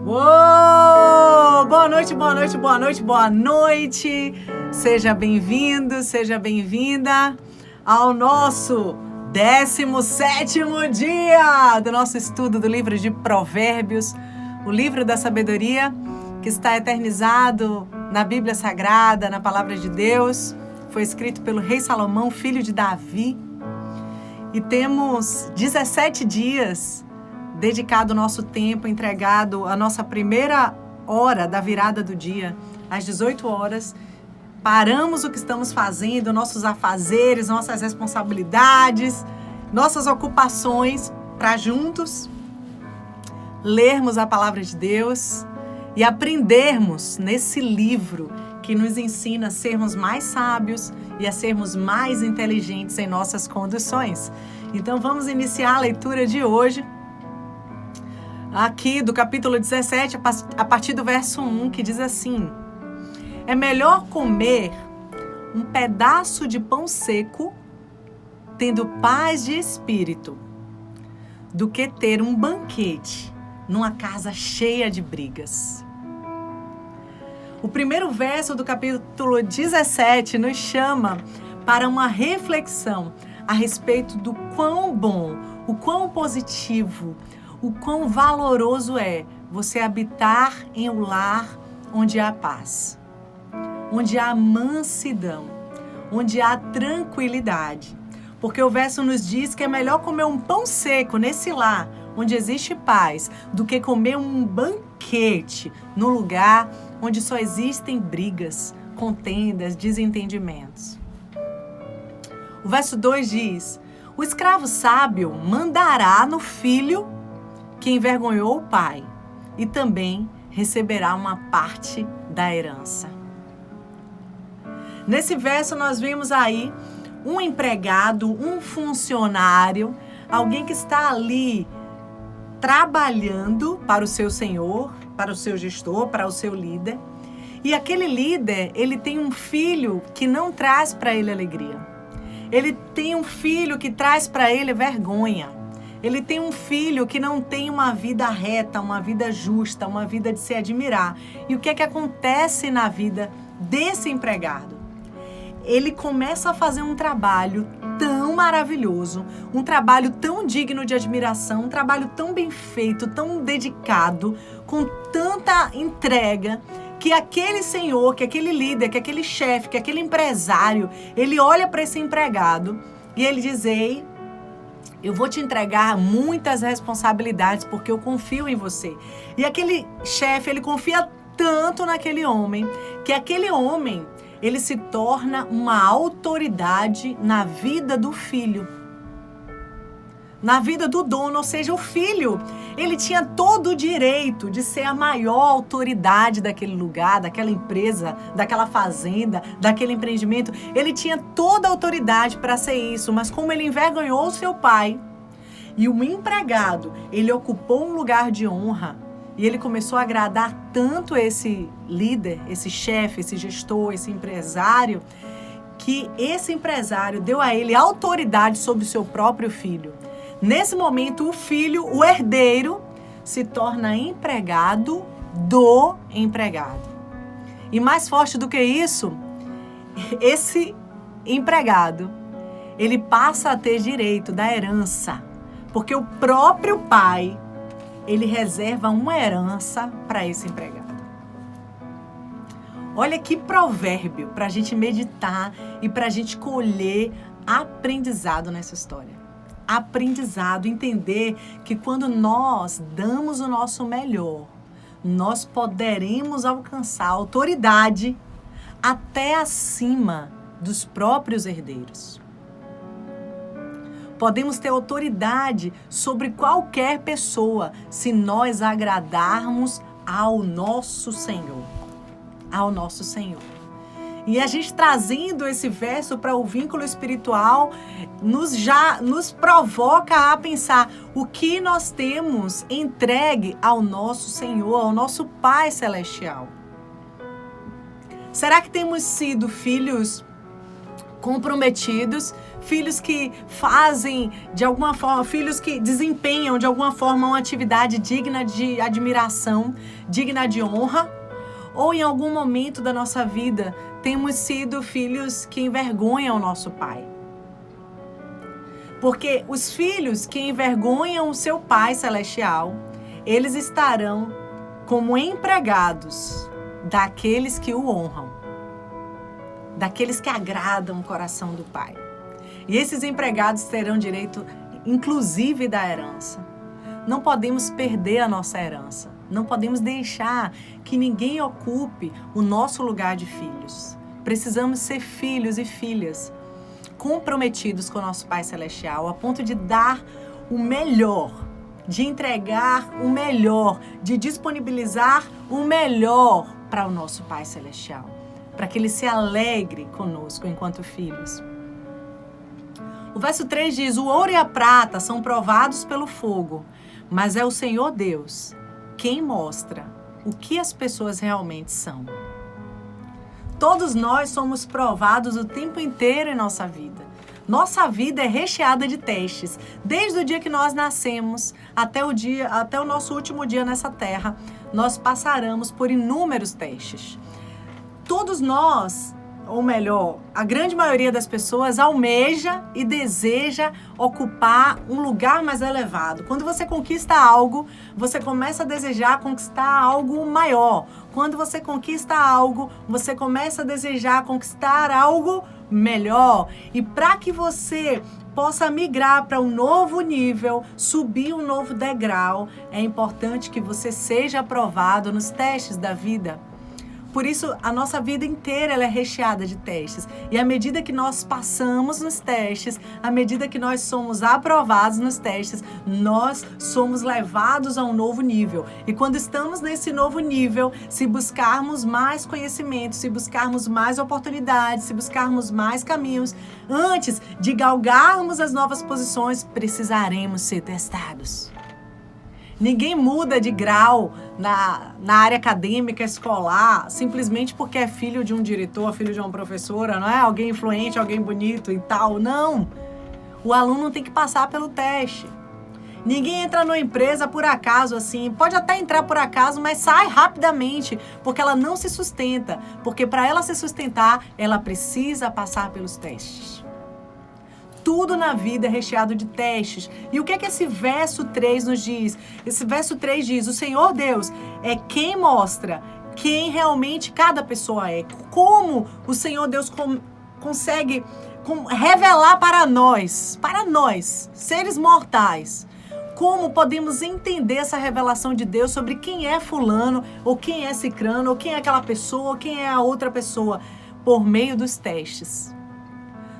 Uou! Boa noite, boa noite, boa noite, boa noite. Seja bem-vindo, seja bem-vinda ao nosso 17º dia do nosso estudo do livro de Provérbios, o livro da sabedoria que está eternizado na Bíblia Sagrada, na Palavra de Deus. Foi escrito pelo rei Salomão, filho de Davi. E temos 17 dias dedicado o nosso tempo, entregado a nossa primeira hora da virada do dia, às 18 horas. Paramos o que estamos fazendo, nossos afazeres, nossas responsabilidades, nossas ocupações, para juntos lermos a palavra de Deus e aprendermos nesse livro que nos ensina a sermos mais sábios e a sermos mais inteligentes em nossas conduções. Então vamos iniciar a leitura de hoje, aqui do capítulo 17, a partir do verso 1, que diz assim: é melhor comer um pedaço de pão seco, tendo paz de espírito, do que ter um banquete numa casa cheia de brigas. O primeiro verso do capítulo 17 nos chama para uma reflexão a respeito do quão bom, o quão positivo, o quão valoroso é você habitar em um lar onde há paz, onde há mansidão, onde há tranquilidade. Porque o verso nos diz que é melhor comer um pão seco nesse lar, onde existe paz, do que comer um banquete no lugar onde só existem brigas, contendas, desentendimentos. O verso 2 diz: o escravo sábio mandará no filho que envergonhou o pai, e também receberá uma parte da herança. Nesse verso nós vemos aí um empregado, um funcionário, alguém que está ali trabalhando para o seu senhor, para o seu gestor, para o seu líder. E aquele líder, ele tem um filho que não traz para ele alegria. Ele tem um filho que traz para ele vergonha. Ele tem um filho que não tem uma vida reta, uma vida justa, uma vida de se admirar. E o que é que acontece na vida desse empregado? Ele começa a fazer um trabalho tão maravilhoso, um trabalho tão digno de admiração, um trabalho tão bem feito, tão dedicado, com tanta entrega, que aquele senhor, que aquele líder, que aquele chefe, que aquele empresário, ele olha para esse empregado e ele diz: ei, eu vou te entregar muitas responsabilidades porque eu confio em você. E aquele chefe, ele confia tanto naquele homem, que aquele homem, ele se torna uma autoridade na vida do filho, na vida do dono, ou seja, o filho, ele tinha todo o direito de ser a maior autoridade daquele lugar, daquela empresa, daquela fazenda, daquele empreendimento. Ele tinha toda a autoridade para ser isso, mas como ele envergonhou o seu pai, e o empregado, ele ocupou um lugar de honra, e ele começou a agradar tanto esse líder, esse chefe, esse gestor, esse empresário, que esse empresário deu a ele autoridade sobre o seu próprio filho. Nesse momento, o filho, o herdeiro, se torna empregado do empregado. E mais forte do que isso, esse empregado, ele passa a ter direito da herança, porque o próprio pai, ele reserva uma herança para esse empregado. Olha que provérbio para a gente meditar e para a gente colher aprendizado nessa história. Aprendizado, entender que quando nós damos o nosso melhor, nós poderemos alcançar autoridade até acima dos próprios herdeiros. Podemos ter autoridade sobre qualquer pessoa se nós agradarmos ao nosso Senhor. Ao nosso Senhor. E a gente trazendo esse verso para o vínculo espiritual, nos provoca a pensar o que nós temos entregue ao nosso Senhor, ao nosso Pai Celestial. Será que temos sido filhos comprometidos, filhos que fazem de alguma forma, filhos que desempenham de alguma forma uma atividade digna de admiração, digna de honra, ou em algum momento da nossa vida temos sido filhos que envergonham o nosso pai. Porque os filhos que envergonham o seu Pai Celestial, eles estarão como empregados daqueles que o honram, daqueles que agradam o coração do Pai. E esses empregados terão direito, inclusive, da herança. Não podemos perder a nossa herança. Não podemos deixar que ninguém ocupe o nosso lugar de filhos. Precisamos ser filhos e filhas comprometidos com o nosso Pai Celestial, a ponto de dar o melhor, de entregar o melhor, de disponibilizar o melhor para o nosso Pai Celestial, para que Ele se alegre conosco enquanto filhos. O verso 3 diz: o ouro e a prata são provados pelo fogo, mas é o Senhor Deus quem mostra o que as pessoas realmente são. Todos nós somos provados o tempo inteiro em nossa vida. Nossa vida é recheada de testes. Desde o dia que nós nascemos até o nosso último dia nessa terra, nós passaremos por inúmeros testes. Todos nós, ou melhor, a grande maioria das pessoas almeja e deseja ocupar um lugar mais elevado. Quando você conquista algo, você começa a desejar conquistar algo maior. Quando você conquista algo, você começa a desejar conquistar algo melhor. E para que você possa migrar para um novo nível, subir um novo degrau, é importante que você seja aprovado nos testes da vida. Por isso, a nossa vida inteira ela é recheada de testes. E à medida que nós passamos nos testes, à medida que nós somos aprovados nos testes, nós somos levados a um novo nível. E quando estamos nesse novo nível, se buscarmos mais conhecimento, se buscarmos mais oportunidades, se buscarmos mais caminhos, antes de galgarmos as novas posições, precisaremos ser testados. Ninguém muda de grau na área acadêmica, escolar, simplesmente porque é filho de um diretor, filho de uma professora, não é? Alguém influente, alguém bonito e tal. Não! O aluno tem que passar pelo teste. Ninguém entra numa empresa por acaso, assim. Pode até entrar por acaso, mas sai rapidamente, porque ela não se sustenta. Porque para ela se sustentar, ela precisa passar pelos testes. Tudo na vida é recheado de testes. E o que é que esse verso 3 nos diz? Esse verso 3 diz: o Senhor Deus é quem mostra quem realmente cada pessoa é. Como o Senhor Deus consegue revelar para nós, seres mortais, como podemos entender essa revelação de Deus sobre quem é fulano, ou quem é cicrano, ou quem é aquela pessoa, ou quem é a outra pessoa, por meio dos testes.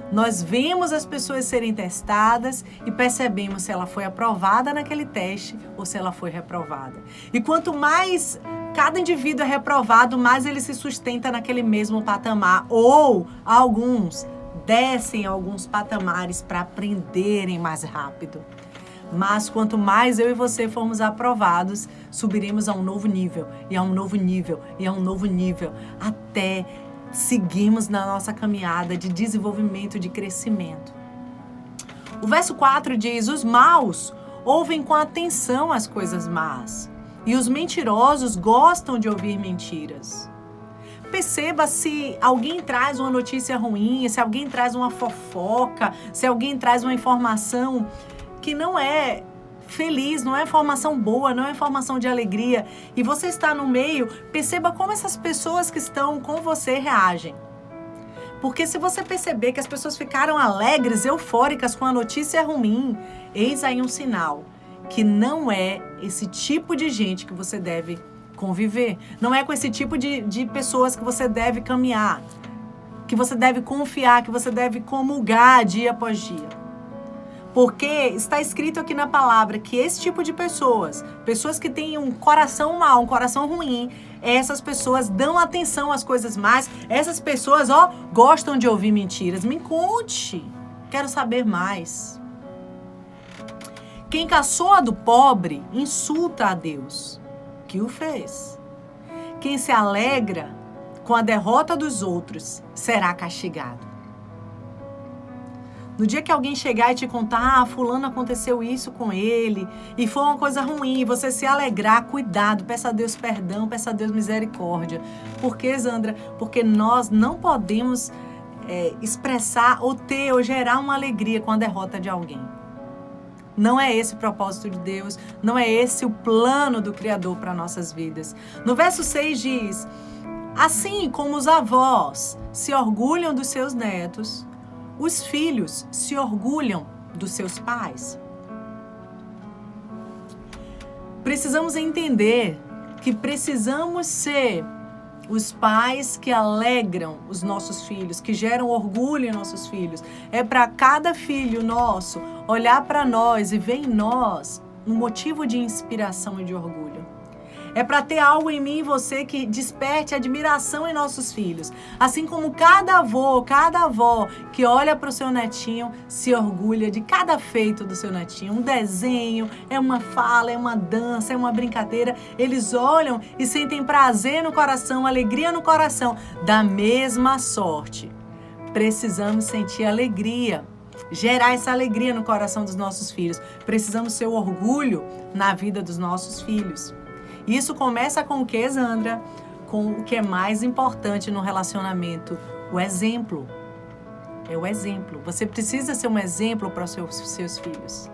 Nós vemos as pessoas serem testadas e percebemos se ela foi aprovada naquele teste ou se ela foi reprovada. E quanto mais cada indivíduo é reprovado, mais ele se sustenta naquele mesmo patamar. Ou alguns descem alguns patamares para aprenderem mais rápido. Mas quanto mais eu e você formos aprovados, subiremos a um novo nível, e a um novo nível, e a um novo nível, até seguimos na nossa caminhada de desenvolvimento, de crescimento. O verso 4 diz: os maus ouvem com atenção as coisas más, e os mentirosos gostam de ouvir mentiras. Perceba se alguém traz uma notícia ruim, se alguém traz uma fofoca, se alguém traz uma informação que não é feliz, não é informação boa, não é informação de alegria, e você está no meio, perceba como essas pessoas que estão com você reagem. Porque se você perceber que as pessoas ficaram alegres, eufóricas com a notícia ruim, eis aí um sinal que não é esse tipo de gente que você deve conviver. Não é com esse tipo de pessoas que você deve caminhar, que você deve confiar, que você deve comungar dia após dia. Porque está escrito aqui na palavra que esse tipo de pessoas que têm um coração mau, um coração ruim, essas pessoas dão atenção às coisas más, essas pessoas, gostam de ouvir mentiras. Me conte, quero saber mais. Quem caçoa do pobre insulta a Deus, que o fez. Quem se alegra com a derrota dos outros será castigado. No dia que alguém chegar e te contar, fulano aconteceu isso com ele, e foi uma coisa ruim, você se alegrar, cuidado, peça a Deus perdão, peça a Deus misericórdia. Por quê, Zandra? Porque nós não podemos expressar ou ter ou gerar uma alegria com a derrota de alguém. Não é esse o propósito de Deus, não é esse o plano do Criador para nossas vidas. No verso 6 diz: assim como os avós se orgulham dos seus netos, os filhos se orgulham dos seus pais. Precisamos entender que precisamos ser os pais que alegram os nossos filhos, que geram orgulho em nossos filhos. É para cada filho nosso olhar para nós e ver em nós um motivo de inspiração e de orgulho. É para ter algo em mim e você que desperte admiração em nossos filhos. Assim como cada avô, cada avó que olha para o seu netinho se orgulha de cada feito do seu netinho. Um desenho, é uma fala, é uma dança, é uma brincadeira. Eles olham e sentem prazer no coração, alegria no coração. Da mesma sorte, precisamos sentir alegria, gerar essa alegria no coração dos nossos filhos. Precisamos ser orgulho na vida dos nossos filhos. Isso começa com o que, Zandra? Com o que é mais importante no relacionamento, o exemplo. É o exemplo. Você precisa ser um exemplo para os seus filhos.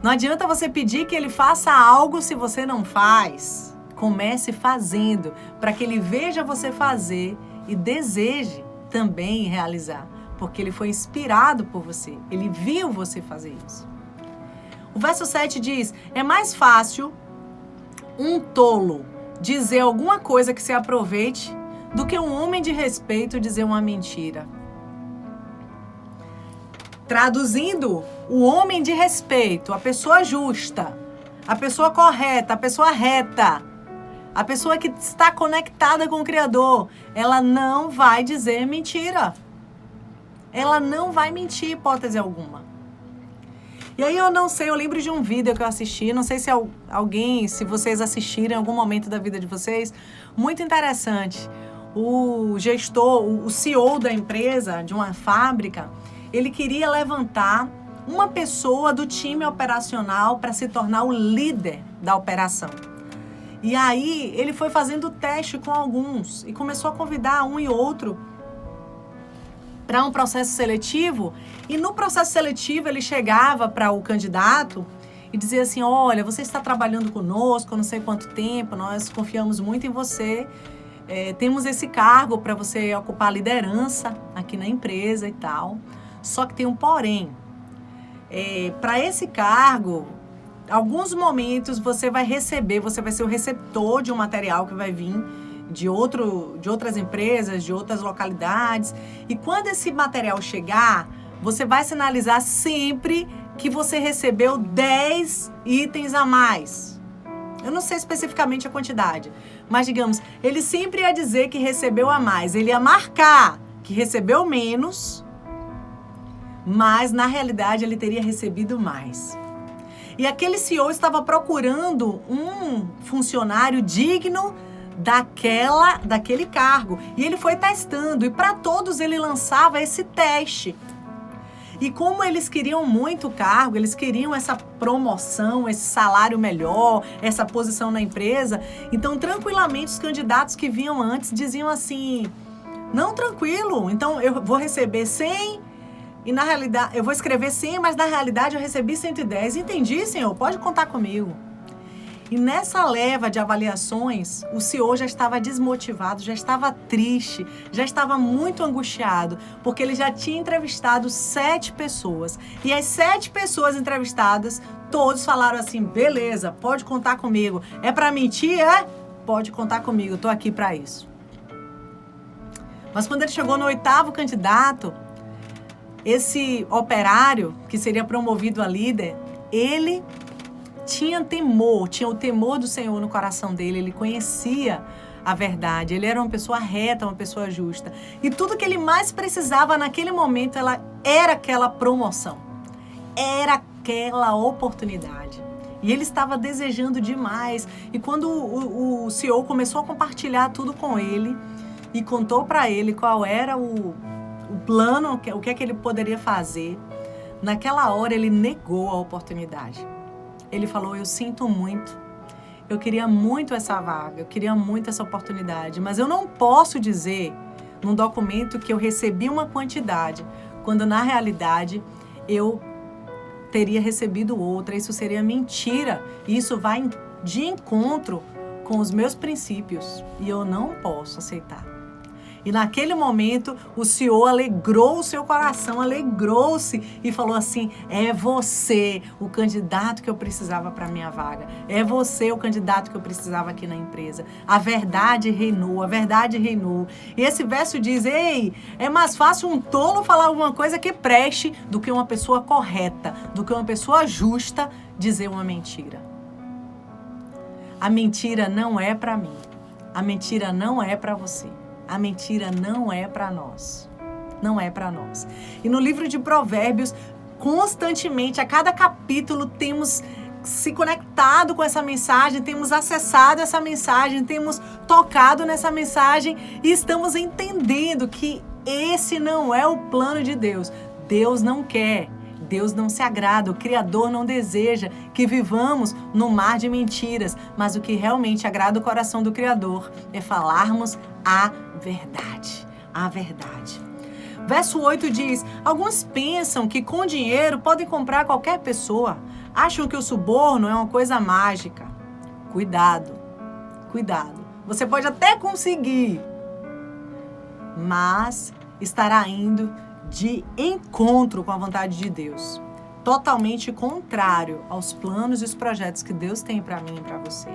Não adianta você pedir que ele faça algo se você não faz. Comece fazendo, para que ele veja você fazer e deseje também realizar. Porque ele foi inspirado por você. Ele viu você fazer isso. O verso 7 diz: é mais fácil um tolo dizer alguma coisa que se aproveite do que um homem de respeito dizer uma mentira. Traduzindo, o homem de respeito, a pessoa justa, a pessoa correta, a pessoa reta, a pessoa que está conectada com o Criador, ela não vai dizer mentira. Ela não vai mentir, hipótese alguma. E aí eu não sei, eu lembro de um vídeo que eu assisti, não sei se alguém, se vocês assistiram em algum momento da vida de vocês, muito interessante. O gestor, o CEO da empresa, de uma fábrica, ele queria levantar uma pessoa do time operacional para se tornar o líder da operação. E aí ele foi fazendo teste com alguns e começou a convidar um e outro para um processo seletivo, e no processo seletivo ele chegava para o candidato e dizia assim: olha, você está trabalhando conosco há não sei quanto tempo, nós confiamos muito em você, temos esse cargo para você ocupar a liderança aqui na empresa e tal, só que tem um porém, para esse cargo, alguns momentos você vai ser o receptor de um material que vai vir de outras empresas, de outras localidades. E quando esse material chegar, você vai sinalizar sempre que você recebeu 10 itens a mais. Eu não sei especificamente a quantidade, mas digamos, ele sempre ia dizer que recebeu a mais. Ele ia marcar que recebeu menos, mas na realidade ele teria recebido mais. E aquele CEO estava procurando um funcionário digno daquele cargo. E ele foi testando, e para todos ele lançava esse teste. E como eles queriam muito o cargo, eles queriam essa promoção, esse salário melhor, essa posição na empresa, então tranquilamente os candidatos que vinham antes diziam assim: não, tranquilo, então eu vou receber 100 e na realidade eu vou escrever 100, mas na realidade eu recebi 110. Entendi, senhor, pode contar comigo. E nessa leva de avaliações, o CEO já estava desmotivado, já estava triste, já estava muito angustiado, porque ele já tinha entrevistado 7 pessoas. E as 7 pessoas entrevistadas, todos falaram assim: beleza, pode contar comigo. É para mentir? Pode contar comigo, eu tô aqui para isso. Mas quando ele chegou no 8º candidato, esse operário, que seria promovido a líder, ele tinha o temor do Senhor no coração dele, ele conhecia a verdade, ele era uma pessoa reta, uma pessoa justa. E tudo que ele mais precisava naquele momento era aquela promoção, era aquela oportunidade. E ele estava desejando demais. E quando o CEO começou a compartilhar tudo com ele e contou para ele qual era o plano, o que é que ele poderia fazer. Naquela hora ele negou a oportunidade. Ele falou: eu sinto muito, eu queria muito essa vaga, eu queria muito essa oportunidade, mas eu não posso dizer num documento que eu recebi uma quantidade, quando na realidade eu teria recebido outra. Isso seria mentira, e isso vai de encontro com os meus princípios, e eu não posso aceitar. E naquele momento o Senhor alegrou o seu coração, alegrou-se e falou assim: é você o candidato que eu precisava para a minha vaga. É você o candidato que eu precisava aqui na empresa. A verdade reinou, a verdade reinou. E esse verso diz: ei, é mais fácil um tolo falar alguma coisa que preste do que uma pessoa correta, do que uma pessoa justa dizer uma mentira. A mentira não é para mim. A mentira não é para você. A mentira não é para nós. Não é para nós. E no livro de Provérbios, constantemente, a cada capítulo, temos se conectado com essa mensagem, temos acessado essa mensagem, temos tocado nessa mensagem e estamos entendendo que esse não é o plano de Deus. Deus não quer. Deus não se agrada, o Criador não deseja que vivamos no mar de mentiras, mas o que realmente agrada o coração do Criador é falarmos a verdade, a verdade. Verso 8 diz: alguns pensam que com dinheiro podem comprar qualquer pessoa, acham que o suborno é uma coisa mágica. Cuidado, cuidado, você pode até conseguir, mas estará indo de encontro com a vontade de Deus, totalmente contrário aos planos e os projetos que Deus tem para mim e para você.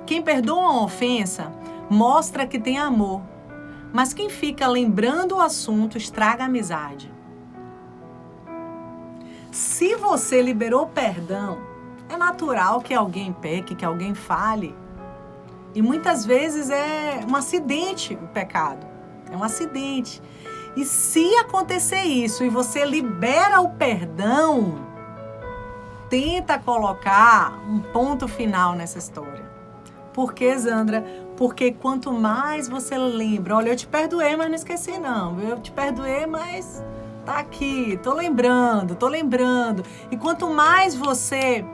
Quem perdoa uma ofensa mostra que tem amor, mas quem fica lembrando o assunto estraga a amizade. Se você liberou perdão, é natural que alguém peque, que alguém fale, e muitas vezes é um acidente o pecado, é um acidente. E se acontecer isso e você libera o perdão, tenta colocar um ponto final nessa história. Por quê, Zandra? Porque quanto mais você lembra, olha, eu te perdoei, mas não esqueci não. Eu te perdoei, mas tá aqui, tô lembrando. E quanto mais você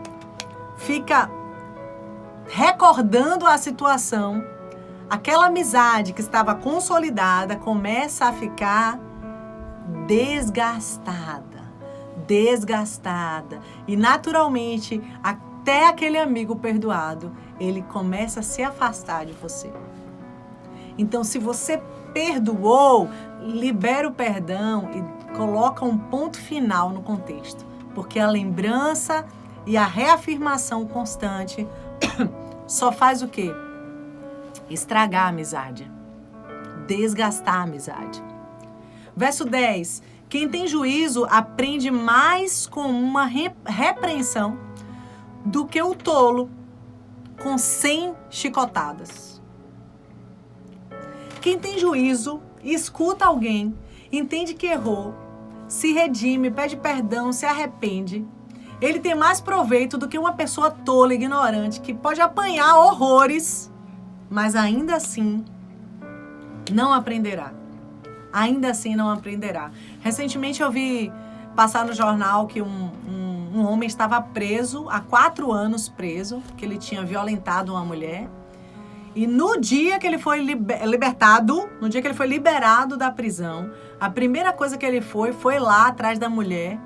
fica recordando a situação, aquela amizade que estava consolidada começa a ficar desgastada. E naturalmente, até aquele amigo perdoado, ele começa a se afastar de você. Então, se você perdoou, libera o perdão e coloca um ponto final no contexto. Porque a lembrança e a reafirmação constante só faz o quê? Estragar a amizade, desgastar a amizade. Verso 10. Quem tem juízo aprende mais com uma repreensão do que o tolo com 100 chicotadas. Quem tem juízo e escuta alguém, entende que errou, se redime, pede perdão, se arrepende, ele tem mais proveito do que uma pessoa tola, ignorante, que pode apanhar horrores, mas ainda assim não aprenderá. Ainda assim não aprenderá. Recentemente eu vi passar no jornal que um homem estava preso, há 4 anos preso, que ele tinha violentado uma mulher. E no dia que ele foi libertado, no dia que ele foi liberado da prisão, a primeira coisa que ele foi lá atrás da mulher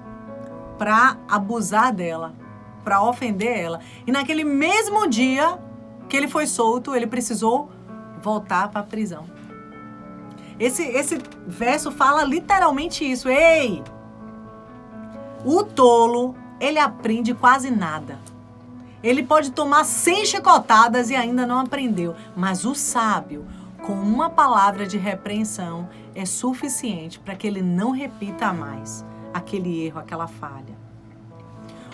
para abusar dela, para ofender ela. E naquele mesmo dia que ele foi solto, ele precisou voltar para a prisão. Esse verso fala literalmente isso. Ei! O tolo, ele aprende quase nada. Ele pode tomar 100 chicotadas e ainda não aprendeu. Mas o sábio, com uma palavra de repreensão, é suficiente para que ele não repita mais aquele erro, aquela falha.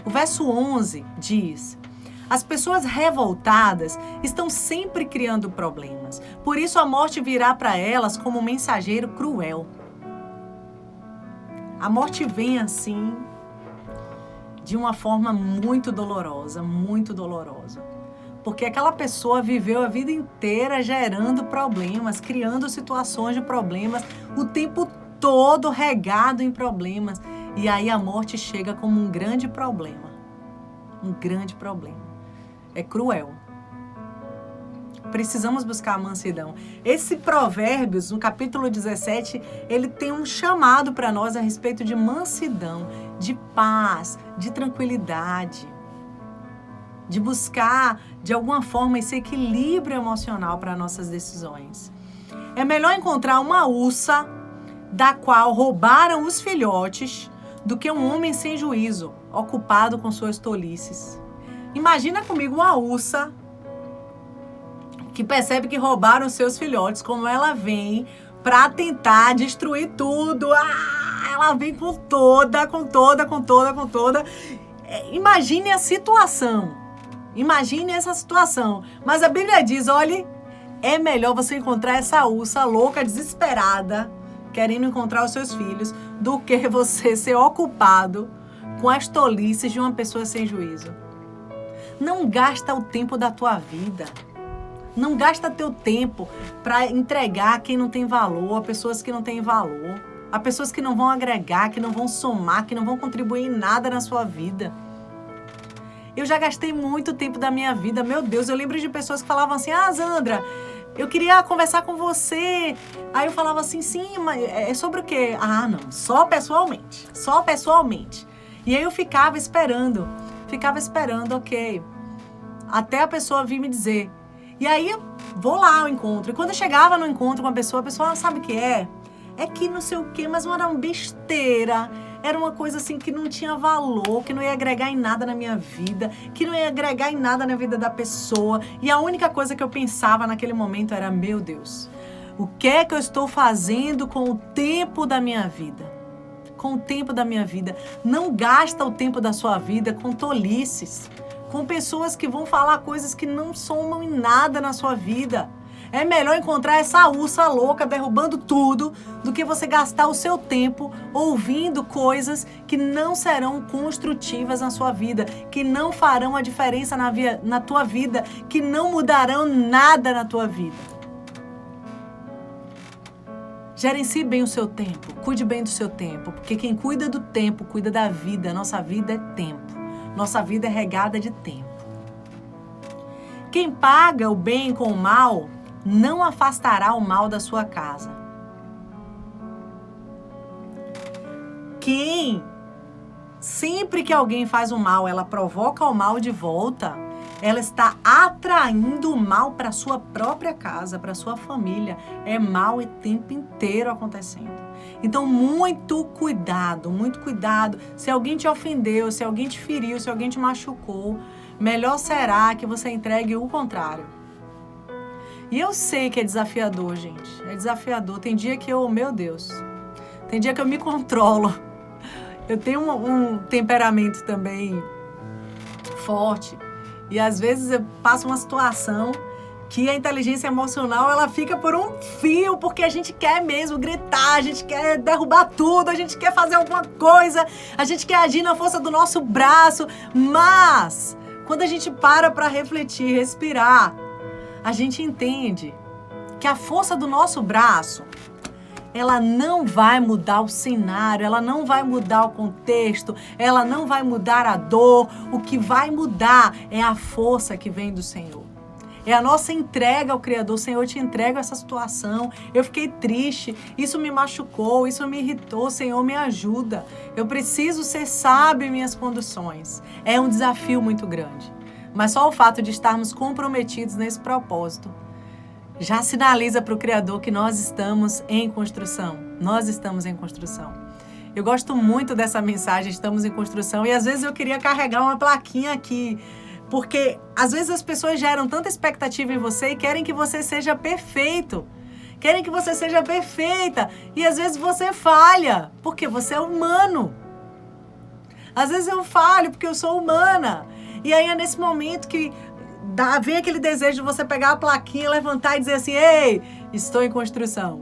O verso 11 diz: as pessoas revoltadas estão sempre criando problemas. Por isso a morte virá para elas como um mensageiro cruel. A morte vem assim, de uma forma muito dolorosa, porque aquela pessoa viveu a vida inteira gerando problemas, criando situações de problemas, o tempo todo regado em problemas. E aí a morte chega como um grande problema. Um grande problema. É cruel. Precisamos buscar a mansidão. Esse Provérbios, no capítulo 17, ele tem um chamado para nós a respeito de mansidão, de paz, de tranquilidade, de buscar, de alguma forma, esse equilíbrio emocional para nossas decisões. É melhor encontrar uma ursa da qual roubaram os filhotes do que um homem sem juízo, ocupado com suas tolices. Imagina comigo uma ursa que percebe que roubaram seus filhotes, como ela vem para tentar destruir tudo. Ela vem com toda. Imagine a situação. Imagine essa situação. Mas a Bíblia diz, olhe, é melhor você encontrar essa ursa louca, desesperada, querendo encontrar os seus filhos, do que você ser ocupado com as tolices de uma pessoa sem juízo. Não gasta o tempo da tua vida. Não gasta teu tempo para entregar a quem não tem valor, a pessoas que não têm valor, a pessoas que não vão agregar, que não vão somar, que não vão contribuir em nada na sua vida. Eu já gastei muito tempo da minha vida, meu Deus, eu lembro de pessoas que falavam assim, Zandra, eu queria conversar com você. Aí eu falava assim, sim, mas é sobre o quê? Não, só pessoalmente. E aí eu ficava esperando, ok, até a pessoa vir me dizer. E aí eu vou lá ao encontro. E quando eu chegava no encontro com a pessoa sabe o que é? É que não sei o quê, mas era uma besteira. Era uma coisa assim que não tinha valor, que não ia agregar em nada na minha vida, que não ia agregar em nada na vida da pessoa. E a única coisa que eu pensava naquele momento era, meu Deus, o que é que eu estou fazendo com o tempo da minha vida? Com o tempo da minha vida. Não gasta o tempo da sua vida com tolices, com pessoas que vão falar coisas que não somam em nada na sua vida. É melhor encontrar essa ursa louca derrubando tudo do que você gastar o seu tempo ouvindo coisas que não serão construtivas na sua vida, que não farão a diferença na tua vida, que não mudarão nada na tua vida. Gerencie bem o seu tempo, cuide bem do seu tempo, porque quem cuida do tempo, cuida da vida. Nossa vida é tempo. Nossa vida é regada de tempo. Quem paga o bem com o mal, não afastará o mal da sua casa. Quem, sempre que alguém faz o mal, ela provoca o mal de volta, ela está atraindo o mal para sua própria casa, para sua família. É mal o tempo inteiro acontecendo. Então, muito cuidado. Se alguém te ofendeu, se alguém te feriu, se alguém te machucou, melhor será que você entregue o contrário. E eu sei que é desafiador, gente. É desafiador. Tem dia que meu Deus, tem dia que eu me controlo. Eu tenho um temperamento também forte. E às vezes eu passo uma situação que a inteligência emocional, ela fica por um fio, porque a gente quer mesmo gritar, a gente quer derrubar tudo, a gente quer fazer alguma coisa, a gente quer agir na força do nosso braço. Mas, quando a gente para refletir, respirar, a gente entende que a força do nosso braço, ela não vai mudar o cenário, ela não vai mudar o contexto, ela não vai mudar a dor. O que vai mudar é a força que vem do Senhor. É a nossa entrega ao Criador. Senhor, eu te entrego essa situação. Eu fiquei triste, isso me machucou, isso me irritou. Senhor, me ajuda. Eu preciso ser sábio em minhas conduções. É um desafio muito grande. Mas só o fato de estarmos comprometidos nesse propósito já sinaliza para o Criador que nós estamos em construção. Nós estamos em construção. Eu gosto muito dessa mensagem, estamos em construção. E às vezes eu queria carregar uma plaquinha aqui, porque às vezes as pessoas geram tanta expectativa em você e querem que você seja perfeito. Querem que você seja perfeita. E às vezes você falha, porque você é humano. Às vezes eu falho porque eu sou humana. E aí é nesse momento que vem aquele desejo de você pegar a plaquinha, levantar e dizer assim, ei, estou em construção.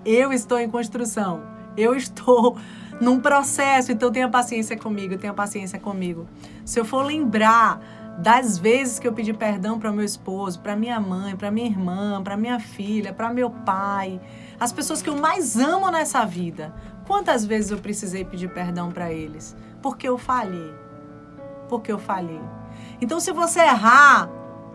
Eu estou em construção. Eu estou num processo, então tenha paciência comigo, tenha paciência comigo. Se eu for lembrar das vezes que eu pedi perdão para o meu esposo, para minha mãe, para minha irmã, para minha filha, para meu pai, as pessoas que eu mais amo nessa vida. Quantas vezes eu precisei pedir perdão para eles? Porque eu falhei. Porque eu falhei. Então, se você errar,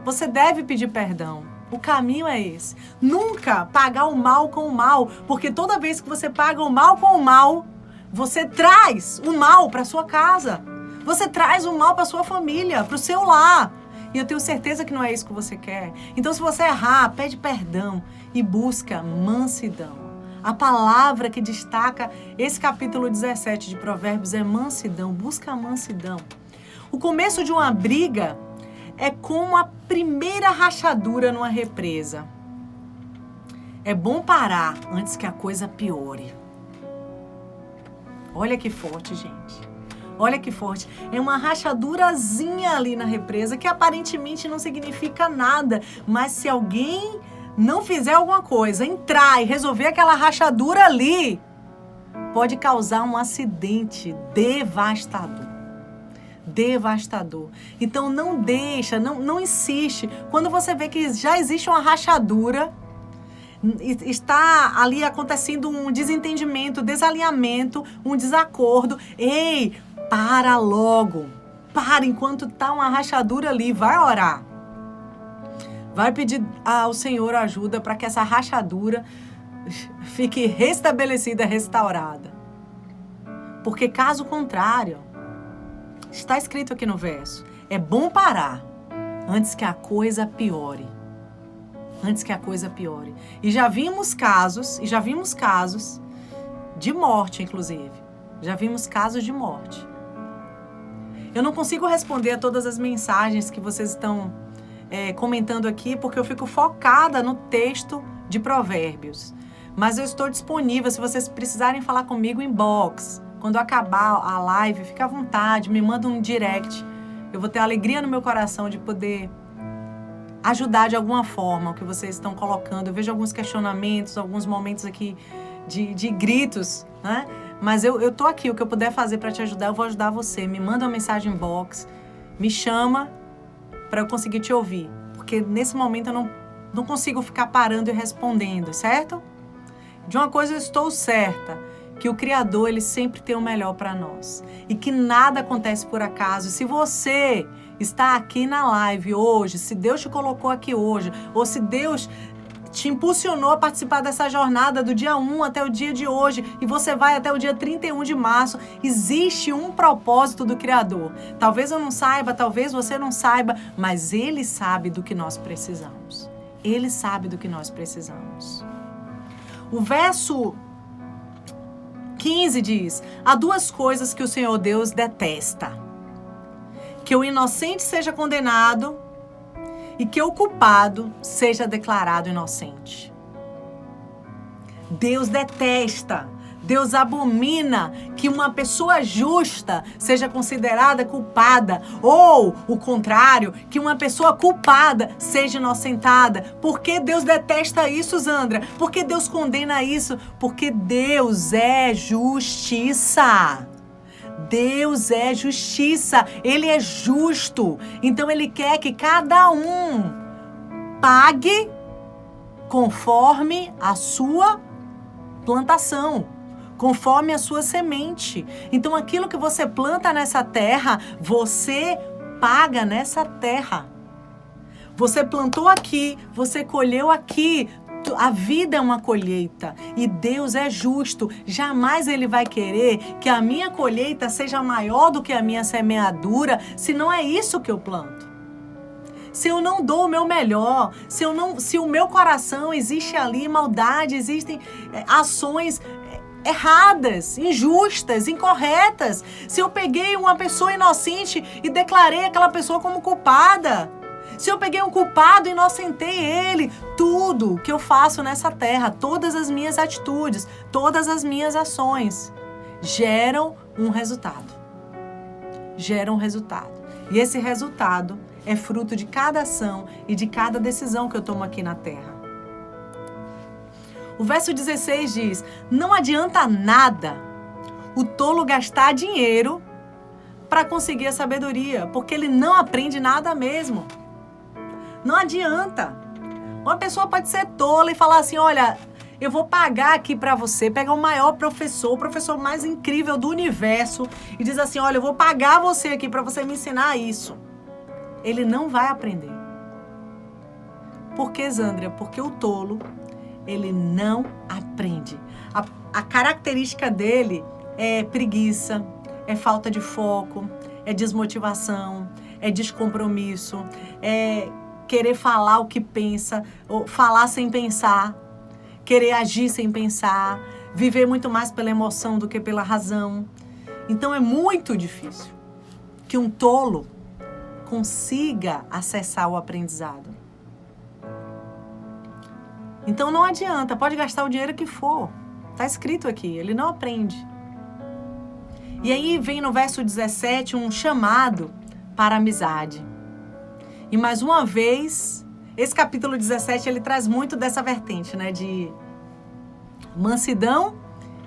você deve pedir perdão. O caminho é esse. Nunca pagar o mal com o mal, porque toda vez que você paga o mal com o mal, você traz o mal para sua casa. Você traz o mal para sua família, para o seu lar. E eu tenho certeza que não é isso que você quer. Então, se você errar, pede perdão e busca mansidão. A palavra que destaca esse capítulo 17 de Provérbios é mansidão. Busca a mansidão. O começo de uma briga é como a primeira rachadura numa represa. É bom parar antes que a coisa piore. Olha que forte, gente. Olha que forte. É uma rachadurazinha ali na represa que aparentemente não significa nada. Mas se alguém não fizer alguma coisa, entrar e resolver aquela rachadura ali, pode causar um acidente devastador. Devastador. Então não deixa, não insiste. Quando você vê que já existe uma rachadura, está ali acontecendo um desentendimento, desalinhamento, um desacordo. Ei, para logo. Para enquanto está uma rachadura ali. Vai orar. Vai pedir ao Senhor ajuda para que essa rachadura fique restabelecida, restaurada. Porque caso contrário, está escrito aqui no verso, é bom parar antes que a coisa piore. Antes que a coisa piore. E já vimos casos de morte, inclusive. Já vimos casos de morte. Eu não consigo responder a todas as mensagens que vocês estão comentando aqui, porque eu fico focada no texto de Provérbios. Mas eu estou disponível, se vocês precisarem falar comigo, inbox. Quando acabar a live, fica à vontade, me manda um direct. Eu vou ter alegria no meu coração de poder ajudar de alguma forma o que vocês estão colocando. Eu vejo alguns questionamentos, alguns momentos aqui de gritos, né? Mas eu tô aqui, o que eu puder fazer para te ajudar, eu vou ajudar você. Me manda uma mensagem inbox, me chama para eu conseguir te ouvir. Porque nesse momento eu não consigo ficar parando e respondendo, certo? De uma coisa eu estou certa, que o Criador, ele sempre tem o melhor para nós. E que nada acontece por acaso. E se você está aqui na live hoje, se Deus te colocou aqui hoje, ou se Deus te impulsionou a participar dessa jornada do dia 1 até o dia de hoje, e você vai até o dia 31 de março, existe um propósito do Criador. Talvez eu não saiba, talvez você não saiba, mas Ele sabe do que nós precisamos. Ele sabe do que nós precisamos. O verso 15 diz: há duas coisas que o Senhor Deus detesta: que o inocente seja condenado e que o culpado seja declarado inocente. Deus detesta, Deus abomina que uma pessoa justa seja considerada culpada, ou o contrário, que uma pessoa culpada seja inocentada. Por que Deus detesta isso, Zandra? Por que Deus condena isso? Porque Deus é justiça. Deus é justiça, Ele é justo. Então Ele quer que cada um pague conforme a sua plantação, conforme a sua semente. Então aquilo que você planta nessa terra, você paga nessa terra. Você plantou aqui, você colheu aqui. A vida é uma colheita e Deus é justo. Jamais Ele vai querer que a minha colheita seja maior do que a minha semeadura, se não é isso que eu planto. Se eu não dou o meu melhor, se o meu coração existe ali maldade, existem ações erradas, injustas, incorretas. Se eu peguei uma pessoa inocente e declarei aquela pessoa como culpada, se eu peguei um culpado e inocentei ele, tudo que eu faço nessa terra, todas as minhas atitudes, todas as minhas ações geram um resultado. Geram um resultado. E esse resultado é fruto de cada ação e de cada decisão que eu tomo aqui na terra. O verso 16 diz: não adianta nada o tolo gastar dinheiro para conseguir a sabedoria, porque ele não aprende nada mesmo. Não adianta. Uma pessoa pode ser tola e falar assim, olha, eu vou pagar aqui para você, pegar o maior professor, o professor mais incrível do universo e diz assim, olha, eu vou pagar você aqui para você me ensinar isso. Ele não vai aprender. Por que, Zandria? Porque o tolo, ele não aprende. A característica dele é preguiça, é falta de foco, é desmotivação, é descompromisso, é querer falar o que pensa, ou falar sem pensar, querer agir sem pensar, viver muito mais pela emoção do que pela razão. Então é muito difícil que um tolo consiga acessar o aprendizado. Então não adianta, pode gastar o dinheiro que for. Está escrito aqui, ele não aprende. E aí vem no verso 17 um chamado para a amizade. E mais uma vez, esse capítulo 17, ele traz muito dessa vertente, né? De mansidão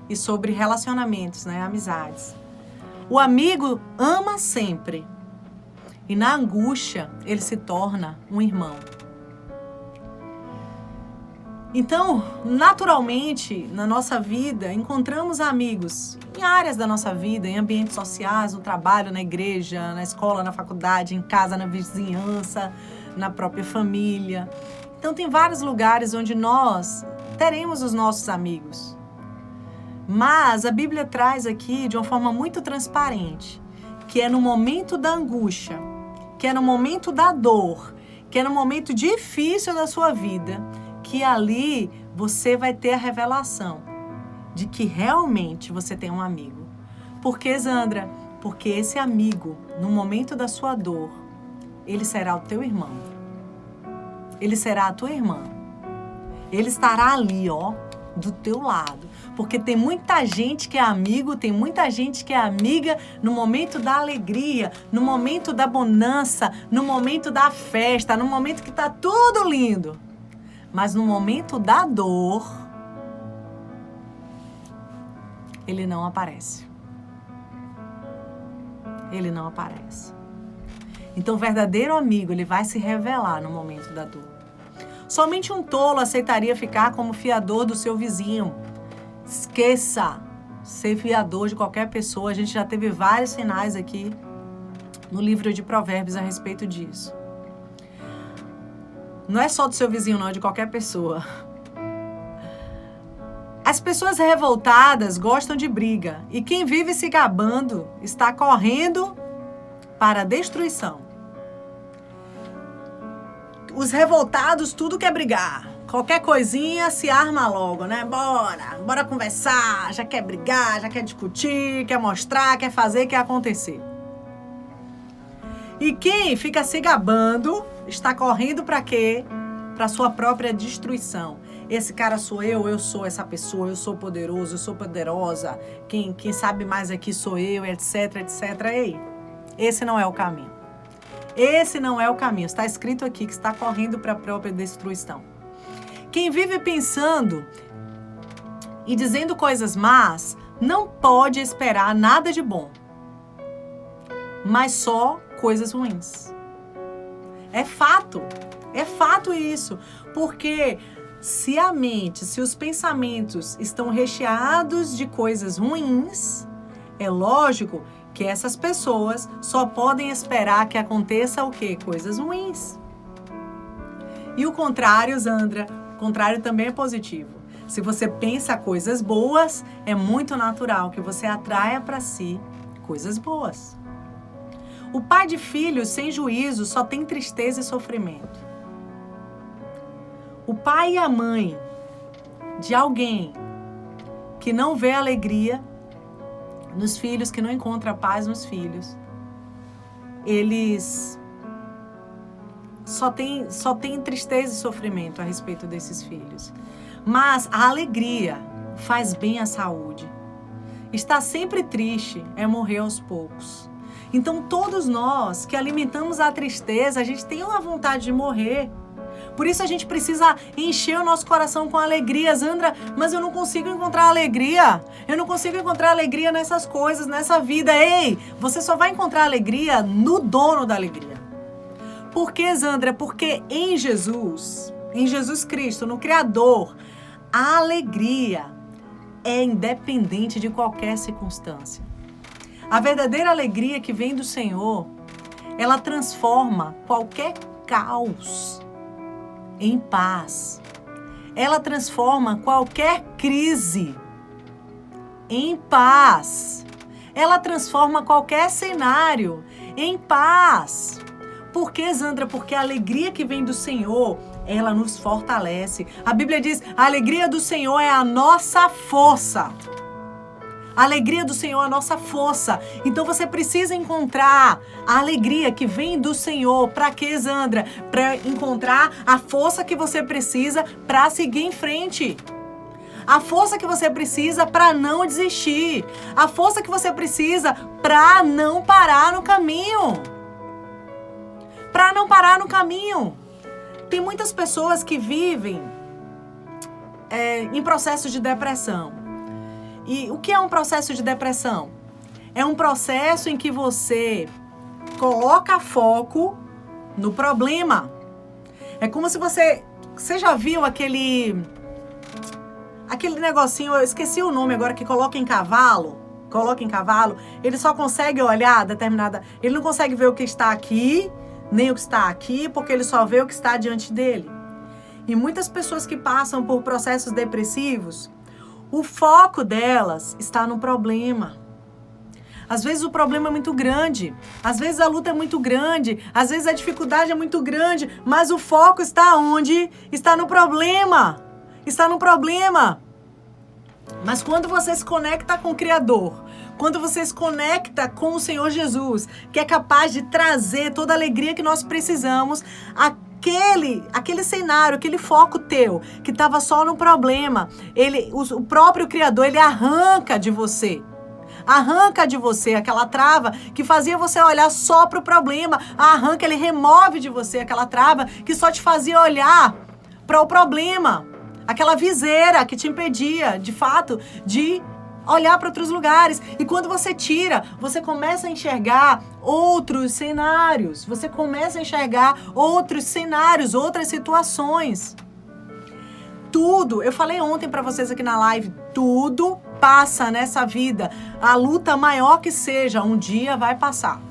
e sobre relacionamentos, né? Amizades. O amigo ama sempre. E na angústia, ele se torna um irmão. Então, naturalmente, na nossa vida, encontramos amigos em áreas da nossa vida, em ambientes sociais, no trabalho, na igreja, na escola, na faculdade, em casa, na vizinhança, na própria família. Então, tem vários lugares onde nós teremos os nossos amigos. Mas a Bíblia traz aqui de uma forma muito transparente, que é no momento da angústia, que é no momento da dor, que é no momento difícil da sua vida, que ali você vai ter a revelação de que realmente você tem um amigo. Por que, Zandra? Porque esse amigo, no momento da sua dor, ele será o teu irmão. Ele será a tua irmã. Ele estará ali, ó, do teu lado. Porque tem muita gente que é amigo, tem muita gente que é amiga no momento da alegria, no momento da bonança, no momento da festa, no momento que tá tudo lindo. Mas no momento da dor, ele não aparece. Ele não aparece. Então, o verdadeiro amigo, ele vai se revelar no momento da dor. Somente um tolo aceitaria ficar como fiador do seu vizinho. Esqueça ser fiador de qualquer pessoa. A gente já teve vários sinais aqui no livro de Provérbios a respeito disso. Não é só do seu vizinho, não, é de qualquer pessoa. As pessoas revoltadas gostam de briga. E quem vive se gabando está correndo para a destruição. Os revoltados tudo quer brigar. Qualquer coisinha se arma logo, né? Bora conversar. Já quer brigar, já quer discutir, quer mostrar, quer fazer, quer acontecer. E quem fica se gabando está correndo para quê? Para sua própria destruição. Esse cara sou eu sou essa pessoa, eu sou poderoso, eu sou poderosa. Quem sabe mais aqui sou eu, etc, etc. Ei, esse não é o caminho. Esse não é o caminho. Está escrito aqui que está correndo para a própria destruição. Quem vive pensando e dizendo coisas más não pode esperar nada de bom, mas só coisas ruins. É fato isso, porque se a mente, se os pensamentos estão recheados de coisas ruins, é lógico que essas pessoas só podem esperar que aconteça o quê? Coisas ruins. E o contrário, Zandra, o contrário também é positivo. Se você pensa coisas boas, é muito natural que você atraia para si coisas boas. O pai de filhos sem juízo só tem tristeza e sofrimento. O pai e a mãe de alguém que não vê alegria nos filhos, que não encontra paz nos filhos, eles só têm tristeza e sofrimento a respeito desses filhos. Mas a alegria faz bem à saúde. Estar sempre triste é morrer aos poucos. Então, todos nós que alimentamos a tristeza, a gente tem uma vontade de morrer. Por isso a gente precisa encher o nosso coração com alegria. Zandra, mas eu não consigo encontrar alegria. Eu não consigo encontrar alegria nessas coisas, nessa vida. Ei, você só vai encontrar alegria no dono da alegria. Por que, Zandra? Porque em Jesus Cristo, no Criador, a alegria é independente de qualquer circunstância. A verdadeira alegria que vem do Senhor, ela transforma qualquer caos em paz. Ela transforma qualquer crise em paz. Ela transforma qualquer cenário em paz. Por que, Zandra? Porque a alegria que vem do Senhor, ela nos fortalece. A Bíblia diz, a alegria do Senhor é a nossa força. A alegria do Senhor é a nossa força. Então você precisa encontrar a alegria que vem do Senhor. Para quê, Zandra? Para encontrar a força que você precisa para seguir em frente. A força que você precisa para não desistir. A força que você precisa para não parar no caminho. Para não parar no caminho. Tem muitas pessoas que vivem em processos de depressão. E o que é um processo de depressão? É um processo em que você coloca foco no problema. É como se você já viu aquele negocinho, eu esqueci o nome agora, que coloca em cavalo, ele só consegue olhar ele não consegue ver o que está aqui, nem o que está aqui, porque ele só vê o que está diante dele. E muitas pessoas que passam por processos depressivos, o foco delas está no problema. Às vezes o problema é muito grande, às vezes a luta é muito grande, às vezes a dificuldade é muito grande, mas o foco está onde? Está no problema. Está no problema. Mas quando você se conecta com o Criador, quando você se conecta com o Senhor Jesus, que é capaz de trazer toda a alegria que nós precisamos, aquele cenário, aquele foco teu, que estava só no problema, o próprio Criador, ele arranca de você aquela trava que fazia você olhar só para o problema, ele remove de você aquela trava que só te fazia olhar para o problema, aquela viseira que te impedia, de fato, de olhar para outros lugares. E quando você tira, você começa a enxergar outros cenários. Você começa a enxergar outros cenários, outras situações. Tudo, eu falei ontem para vocês aqui na live, tudo passa nessa vida. A luta maior que seja, um dia vai passar.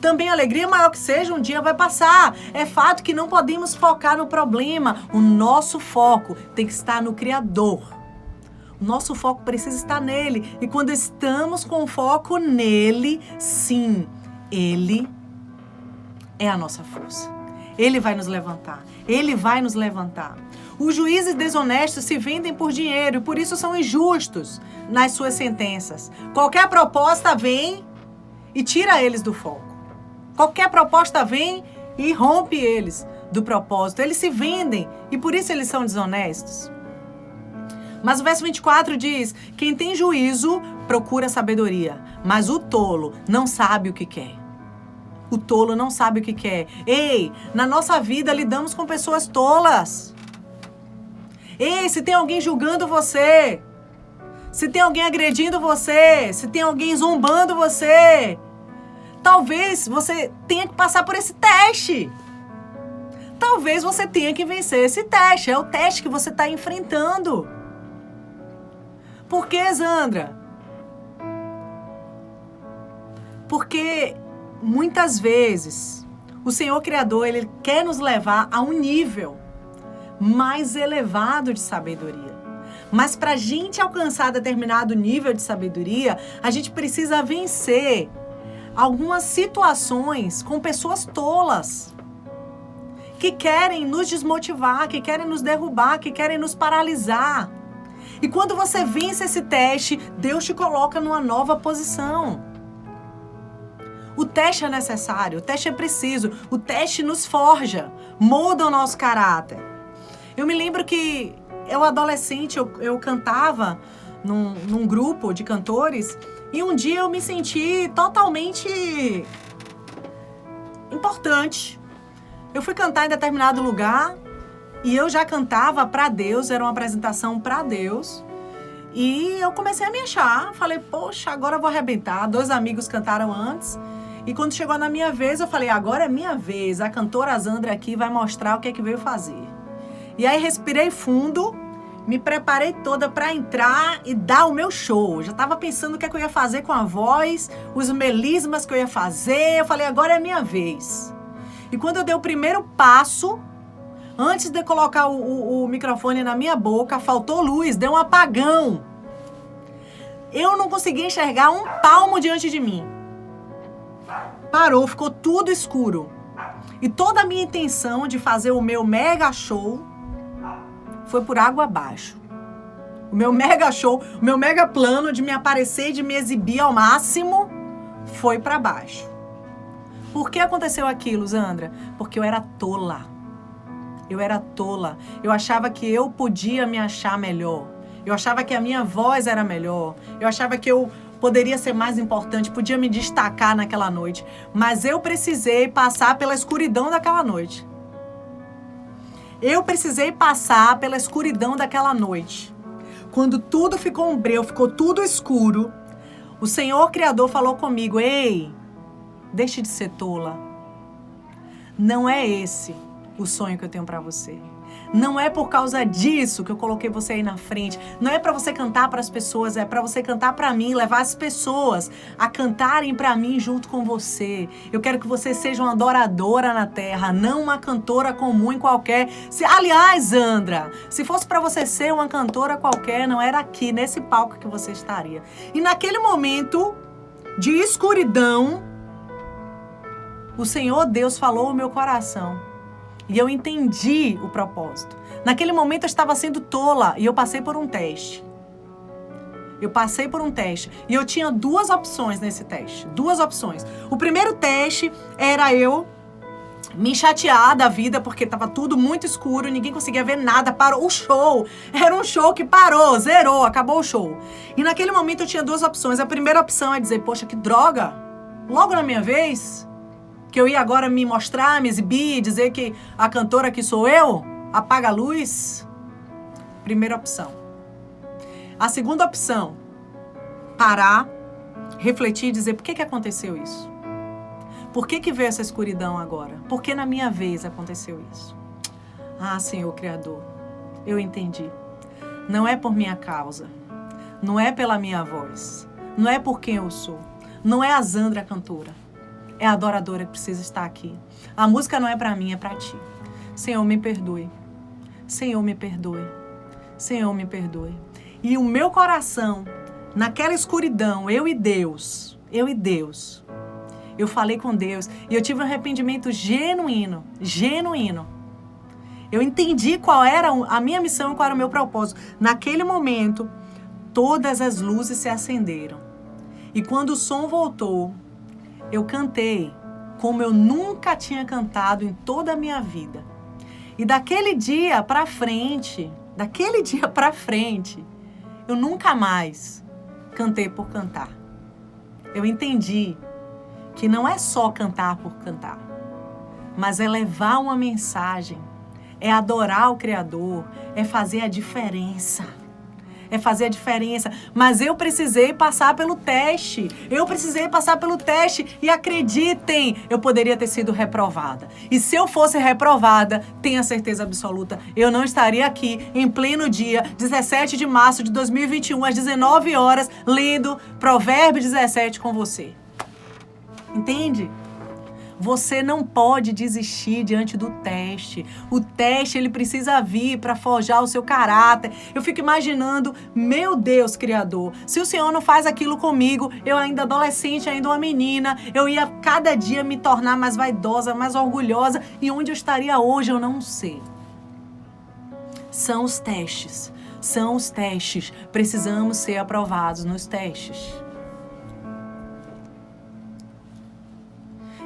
Também a alegria maior que seja, um dia vai passar. É fato que não podemos focar no problema. O nosso foco tem que estar no Criador. O nosso foco precisa estar nele. E quando estamos com foco nele, sim, ele é a nossa força. Ele vai nos levantar. Ele vai nos levantar. Os juízes desonestos se vendem por dinheiro e por isso são injustos nas suas sentenças. Qualquer proposta vem e tira eles do foco. Qualquer proposta vem e rompe eles do propósito. Eles se vendem e por isso eles são desonestos. Mas o verso 24 diz, quem tem juízo procura sabedoria, mas o tolo não sabe o que quer. O tolo não sabe o que quer. Ei, na nossa vida lidamos com pessoas tolas. Ei, se tem alguém julgando você, se tem alguém agredindo você, se tem alguém zombando você, talvez você tenha que passar por esse teste. Talvez você tenha que vencer esse teste. É o teste que você está enfrentando. Por que, Zandra? Porque muitas vezes o Senhor Criador, ele quer nos levar a um nível mais elevado de sabedoria. Mas para a gente alcançar determinado nível de sabedoria, a gente precisa vencer algumas situações com pessoas tolas, que querem nos desmotivar, que querem nos derrubar, que querem nos paralisar. E quando você vence esse teste, Deus te coloca numa nova posição. O teste é necessário, o teste é preciso, o teste nos forja, molda o nosso caráter. Eu me lembro que eu adolescente, eu cantava num grupo de cantores e um dia eu me senti totalmente importante. Eu fui cantar em determinado lugar E eu já cantava para Deus, era uma apresentação para Deus. E eu comecei a me achar. Falei, poxa, agora eu vou arrebentar. 2 amigos cantaram antes. E quando chegou na minha vez, eu falei, agora é minha vez. A cantora Zandra aqui vai mostrar o que é que veio fazer. E aí respirei fundo, me preparei toda para entrar e dar o meu show. Já estava pensando o que é que eu ia fazer com a voz, os melismas que eu ia fazer. Eu falei, agora é minha vez. E quando eu dei o primeiro passo, antes de colocar o microfone na minha boca, faltou luz, deu um apagão. Eu não conseguia enxergar um palmo diante de mim. Parou, ficou tudo escuro. E toda a minha intenção de fazer o meu mega show foi por água abaixo. O meu mega show, o meu mega plano de me aparecer e de me exibir ao máximo foi para baixo. Por que aconteceu aquilo, Zandra? Porque eu era tola. Eu era tola. Eu achava que eu podia me achar melhor. Eu achava que a minha voz era melhor. Eu achava que eu poderia ser mais importante, podia me destacar naquela noite. Mas eu precisei passar pela escuridão daquela noite. Eu precisei passar pela escuridão daquela noite. Quando tudo ficou um breu, ficou tudo escuro, o Senhor Criador falou comigo, ei, deixe de ser tola. Não é esse o sonho que eu tenho para você. Não é por causa disso que eu coloquei você aí na frente. Não é para você cantar para as pessoas, é para você cantar para mim, levar as pessoas a cantarem para mim junto com você. Eu quero que você seja uma adoradora na terra, não uma cantora comum em qualquer. Aliás, Zandra, se fosse para você ser uma cantora qualquer, não era aqui, nesse palco que você estaria. E naquele momento de escuridão, o Senhor Deus falou ao meu coração. E eu entendi o propósito. Naquele momento eu estava sendo tola e eu passei por um teste. E eu tinha 2 opções nesse teste. 2 opções. O primeiro teste era eu me chatear da vida porque estava tudo muito escuro, ninguém conseguia ver nada, parou o show. Era um show que parou, zerou, acabou o show. E naquele momento eu tinha 2 opções. A primeira opção é dizer, poxa, que droga. Logo na minha vez, que eu ia agora me mostrar, me exibir, dizer que a cantora aqui sou eu, apaga a luz. Primeira opção. A segunda opção, parar, refletir e dizer, por que aconteceu isso? Por que veio essa escuridão agora? Por que na minha vez aconteceu isso? Ah, Senhor Criador, eu entendi. Não é por minha causa, não é pela minha voz, não é por quem eu sou, não é a Zandra cantora. É a adoradora que precisa estar aqui. A música não é para mim, é para ti. Senhor, me perdoe. Senhor, me perdoe. Senhor, me perdoe. E o meu coração, naquela escuridão, eu e Deus, eu falei com Deus e eu tive um arrependimento genuíno. Eu entendi qual era a minha missão e qual era o meu propósito. Naquele momento, todas as luzes se acenderam. E quando o som voltou, eu cantei como eu nunca tinha cantado em toda a minha vida. E daquele dia para frente, eu nunca mais cantei por cantar. Eu entendi que não é só cantar por cantar, mas é levar uma mensagem, é adorar o Criador, é fazer a diferença. Mas eu precisei passar pelo teste. E acreditem, eu poderia ter sido reprovada. E se eu fosse reprovada, tenha certeza absoluta, eu não estaria aqui em pleno dia 17 de março de 2021, às 19 horas, lendo Provérbios 17 com você. Entende? Você não pode desistir diante do teste. O teste, ele precisa vir para forjar o seu caráter. Eu fico imaginando, meu Deus, Criador, se o Senhor não faz aquilo comigo, eu ainda adolescente, ainda uma menina, eu ia cada dia me tornar mais vaidosa, mais orgulhosa. E onde eu estaria hoje, eu não sei. São os testes. Precisamos ser aprovados nos testes.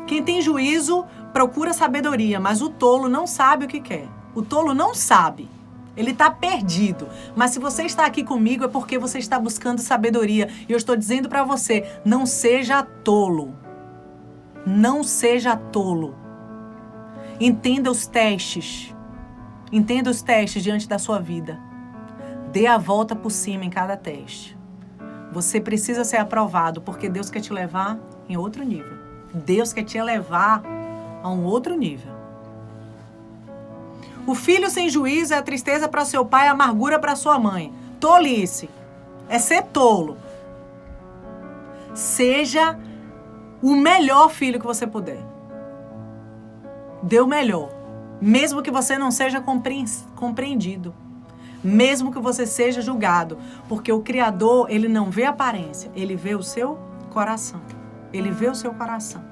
Quem tem juízo procura sabedoria, mas o tolo não sabe o que quer. O tolo não sabe. Ele está perdido. Mas se você está aqui comigo é porque você está buscando sabedoria. E eu estou dizendo para você, não seja tolo. Não seja tolo. Entenda os testes. Entenda os testes diante da sua vida. Dê a volta por cima em cada teste. Você precisa ser aprovado, porque Deus quer te levar em outro nível. Deus quer te levar a um outro nível. O filho sem juízo é a tristeza para seu pai, a amargura para sua mãe. Tolice. É ser tolo. Seja o melhor filho que você puder. Dê o melhor. Mesmo que você não seja compreendido. Mesmo que você seja julgado. Porque o Criador, ele não vê a aparência. Ele vê o seu coração. Ele vê o seu coração.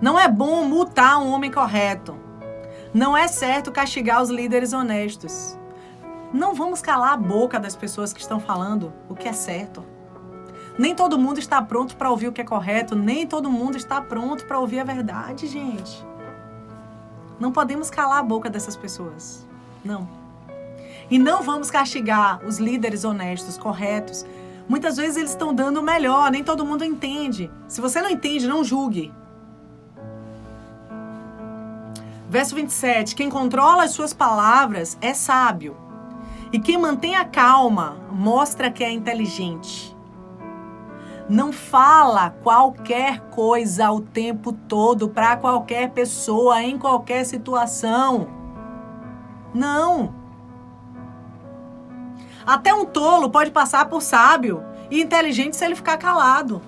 Não é bom multar um homem correto. Não é certo castigar os líderes honestos. Não vamos calar a boca das pessoas que estão falando o que é certo. Nem todo mundo está pronto para ouvir o que é correto. Nem todo mundo está pronto para ouvir a verdade, gente. Não podemos calar a boca dessas pessoas. Não. E não vamos castigar os líderes honestos, corretos. Muitas vezes eles estão dando o melhor. Nem todo mundo entende. Se você não entende, não julgue. Verso 27. Quem controla as suas palavras é sábio. E quem mantém a calma mostra que é inteligente. Não fala qualquer coisa o tempo todo para qualquer pessoa, em qualquer situação. Não. Até um tolo pode passar por sábio e inteligente se ele ficar calado.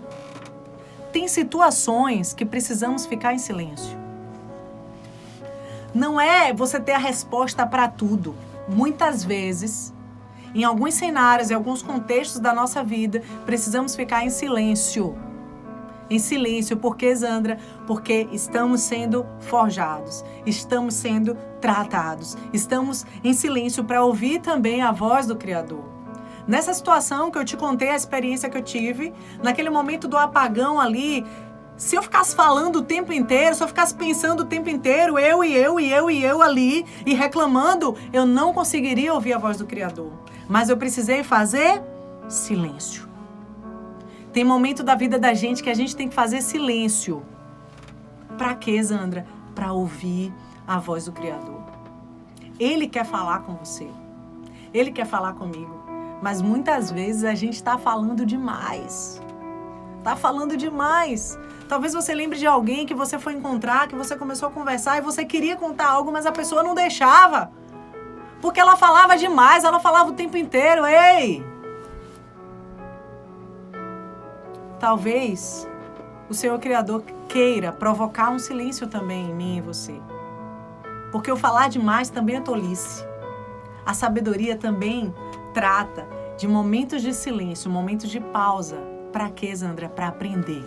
Tem situações que precisamos ficar em silêncio. Não é você ter a resposta para tudo. Muitas vezes, em alguns cenários, em alguns contextos da nossa vida, precisamos ficar em silêncio. Em silêncio, porque, Zandra? Porque estamos sendo forjados, estamos sendo tratados, estamos em silêncio para ouvir também a voz do Criador. Nessa situação que eu te contei, a experiência que eu tive, naquele momento do apagão ali, se eu ficasse falando o tempo inteiro, se eu ficasse pensando o tempo inteiro, eu ali, e reclamando, eu não conseguiria ouvir a voz do Criador. Mas eu precisei fazer silêncio. Tem momento da vida da gente que a gente tem que fazer silêncio. Pra quê, Zandra? Pra ouvir a voz do Criador. Ele quer falar com você. Ele quer falar comigo. Mas muitas vezes a gente tá falando demais. Tá falando demais. Talvez você lembre de alguém que você foi encontrar, que você começou a conversar e você queria contar algo, mas a pessoa não deixava. Porque ela falava demais, ela falava o tempo inteiro. Ei! Talvez o Senhor Criador queira provocar um silêncio também em mim e você. Porque o falar demais também é tolice. A sabedoria também trata de momentos de silêncio, momentos de pausa. Para quê, Zandra? Para aprender.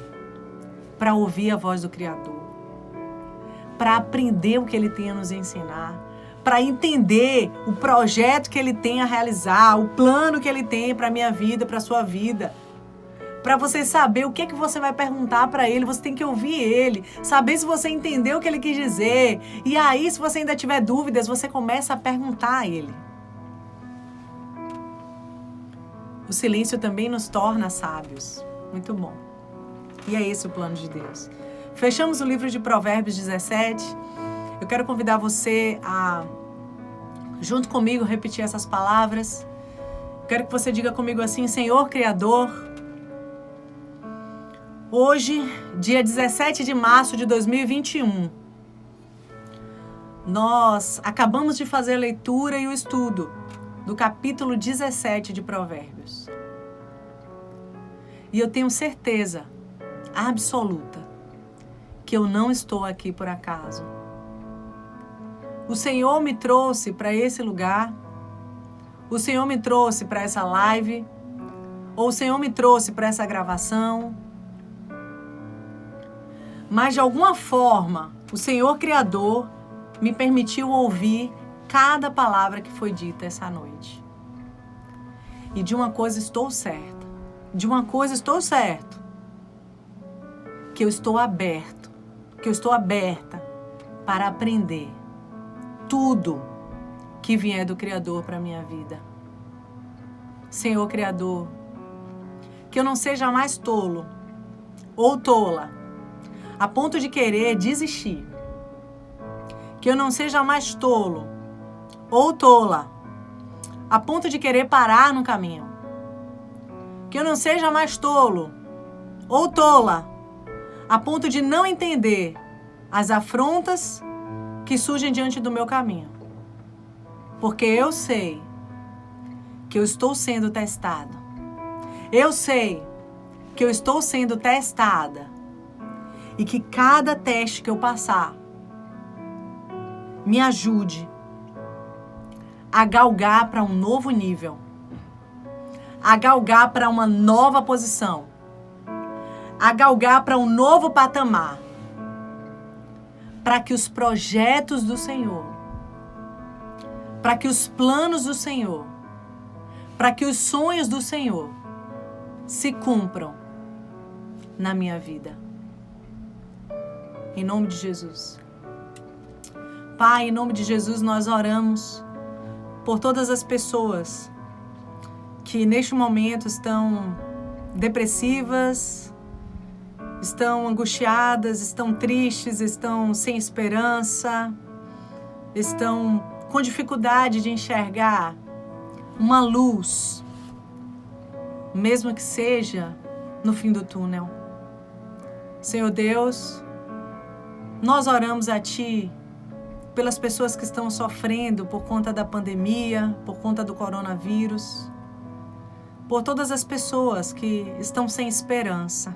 Para ouvir a voz do Criador. Para aprender o que Ele tem a nos ensinar. Para entender o projeto que Ele tem a realizar, o plano que Ele tem para a minha vida, para a sua vida. Para você saber o que é que você vai perguntar para Ele, você tem que ouvir Ele. Saber se você entendeu o que Ele quis dizer. E aí, se você ainda tiver dúvidas, você começa a perguntar a Ele. O silêncio também nos torna sábios. Muito bom. E é esse o plano de Deus. Fechamos o livro de Provérbios 17. Eu quero convidar você a, junto comigo, repetir essas palavras. Eu quero que você diga comigo assim: Senhor Criador, hoje, dia 17 de março de 2021, nós acabamos de fazer a leitura e o estudo do capítulo 17 de Provérbios. E eu tenho certeza absoluta que eu não estou aqui por acaso. O Senhor me trouxe para esse lugar, o Senhor me trouxe para essa live, ou o Senhor me trouxe para essa gravação. Mas de alguma forma, o Senhor Criador me permitiu ouvir cada palavra que foi dita essa noite. E de uma coisa estou certa, que eu estou aberto, que eu estou aberta para aprender tudo que vier do Criador para a minha vida. Senhor Criador, que eu não seja mais tolo ou tola, a ponto de querer desistir. Que eu não seja mais tolo ou tola, a ponto de querer parar no caminho. Que eu não seja mais tolo ou tola, a ponto de não entender as afrontas que surgem diante do meu caminho. Porque eu sei que eu estou sendo testado. Eu sei que eu estou sendo testada. E que cada teste que eu passar me ajude a galgar para um novo nível. A galgar para uma nova posição. A galgar para um novo patamar. Para que os projetos do Senhor, para que os planos do Senhor, para que os sonhos do Senhor se cumpram na minha vida. Em nome de Jesus. Pai, em nome de Jesus, nós oramos por todas as pessoas que neste momento estão depressivas, estão angustiadas, estão tristes, estão sem esperança, estão com dificuldade de enxergar uma luz, mesmo que seja no fim do túnel. Senhor Deus, nós oramos a Ti pelas pessoas que estão sofrendo por conta da pandemia, por conta do coronavírus, por todas as pessoas que estão sem esperança.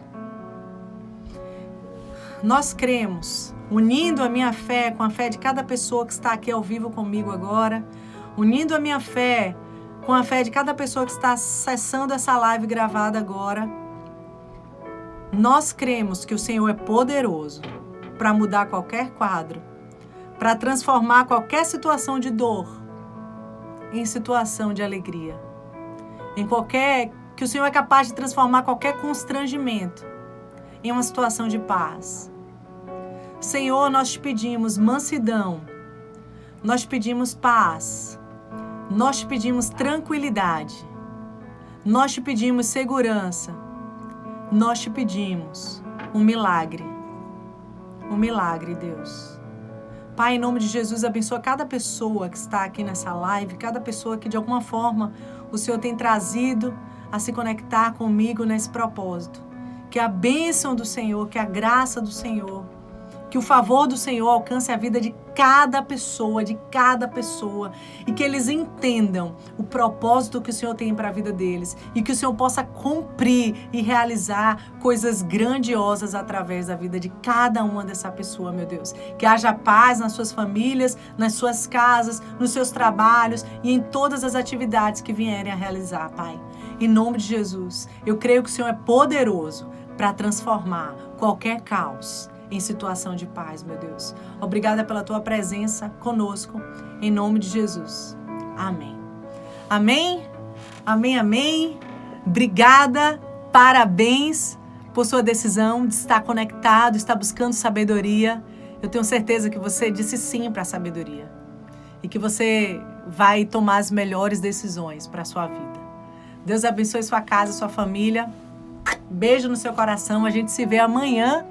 Nós cremos, unindo a minha fé com a fé de cada pessoa que está aqui ao vivo comigo agora, unindo a minha fé com a fé de cada pessoa que está acessando essa live gravada agora, nós cremos que o Senhor é poderoso para mudar qualquer quadro, para transformar qualquer situação de dor em situação de alegria, que o Senhor é capaz de transformar qualquer constrangimento em uma situação de paz. Senhor, nós te pedimos mansidão, nós te pedimos paz, nós te pedimos tranquilidade, nós te pedimos segurança, nós te pedimos um milagre, Deus. Pai, em nome de Jesus, abençoa cada pessoa que está aqui nessa live, cada pessoa que de alguma forma o Senhor tem trazido a se conectar comigo nesse propósito. Que a bênção do Senhor, que a graça do Senhor, que o favor do Senhor alcance a vida de cada pessoa, e que eles entendam o propósito que o Senhor tem para a vida deles, e que o Senhor possa cumprir e realizar coisas grandiosas através da vida de cada uma dessa pessoa, meu Deus. Que haja paz nas suas famílias, nas suas casas, nos seus trabalhos e em todas as atividades que vierem a realizar, Pai. Em nome de Jesus, eu creio que o Senhor é poderoso para transformar qualquer caos em situação de paz, meu Deus. Obrigada pela tua presença conosco, em nome de Jesus. Amém. Amém? Amém, amém. Obrigada, parabéns por sua decisão de estar conectado, estar buscando sabedoria. Eu tenho certeza que você disse sim para a sabedoria e que você vai tomar as melhores decisões para a sua vida. Deus abençoe sua casa, sua família. Beijo no seu coração. A gente se vê amanhã,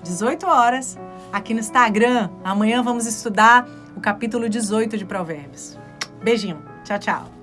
18 horas, aqui no Instagram. Amanhã vamos estudar o capítulo 18 de Provérbios. Beijinho. Tchau, tchau.